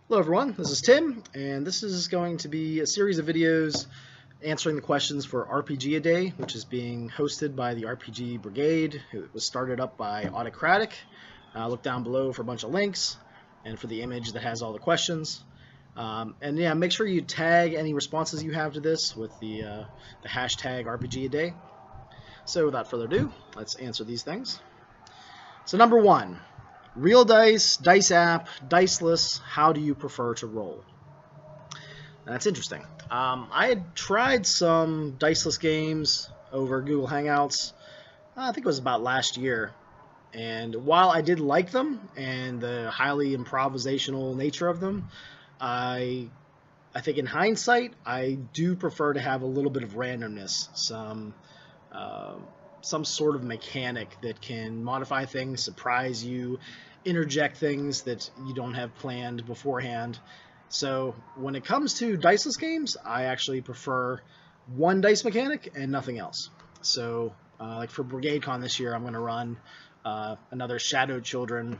Hello everyone, this is Tim, and this is going to be a series of videos answering the questions for RPG A Day, which is being hosted by the RPG Brigade. It was started up by Autocratic. Look down below for a bunch of links and for the image that has all the questions. And yeah, make sure you tag any responses you have to this with the hashtag RPG A Day. So without further ado, let's answer these things. So number one. Real dice, dice app, diceless, how do you prefer to roll? That's interesting. I had tried some diceless games over Google Hangouts, I think it was about last year, and while I did like them and the highly improvisational nature of them, I think in hindsight, I do prefer to have a little bit of randomness, some sort of mechanic that can modify things, surprise you, interject things that you don't have planned beforehand. So when it comes to diceless games, I actually prefer one dice mechanic and nothing else. So like for BrigadeCon this year, I'm going to run another Shadow Children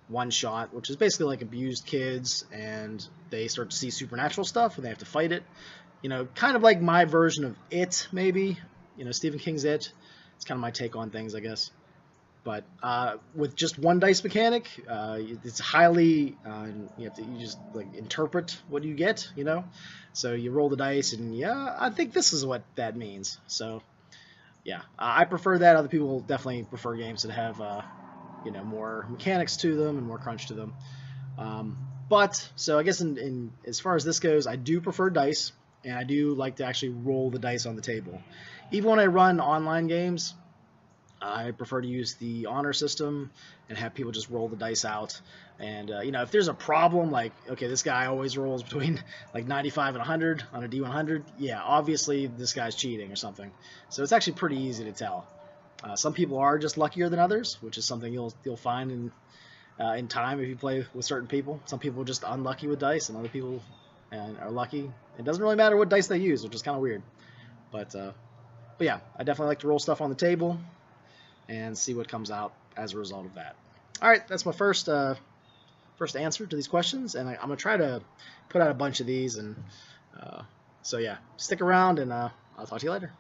one-shot, which is basically like abused kids, and they start to see supernatural stuff, and they have to fight it. You know, kind of like my version of It, maybe. You know, Stephen King's It. It's kind of my take on things, I guess. But with just one dice mechanic, it's highly you just like interpret what you get, you know. So you roll the dice, and yeah, I think this is what that means. So yeah, I prefer that. Other people definitely prefer games that have you know, more mechanics to them and more crunch to them. But so I guess in as far as this goes, I do prefer dice, and I do like to actually roll the dice on the table. Even when I run online games, I prefer to use the honor system and have people just roll the dice out. And you know, if there's a problem, like okay, this guy always rolls between like 95 and 100 on a D100, yeah, obviously this guy's cheating or something. So it's actually pretty easy to tell. Some people are just luckier than others, which is something you'll find in time if you play with certain people. Some people are just unlucky with dice, and other people are lucky. It doesn't really matter what dice they use, which is kind of weird. But yeah, I definitely like to roll stuff on the table and see what comes out as a result of that. All right, that's my first answer to these questions, and I'm gonna try to put out a bunch of these. And so yeah, stick around, and I'll talk to you later.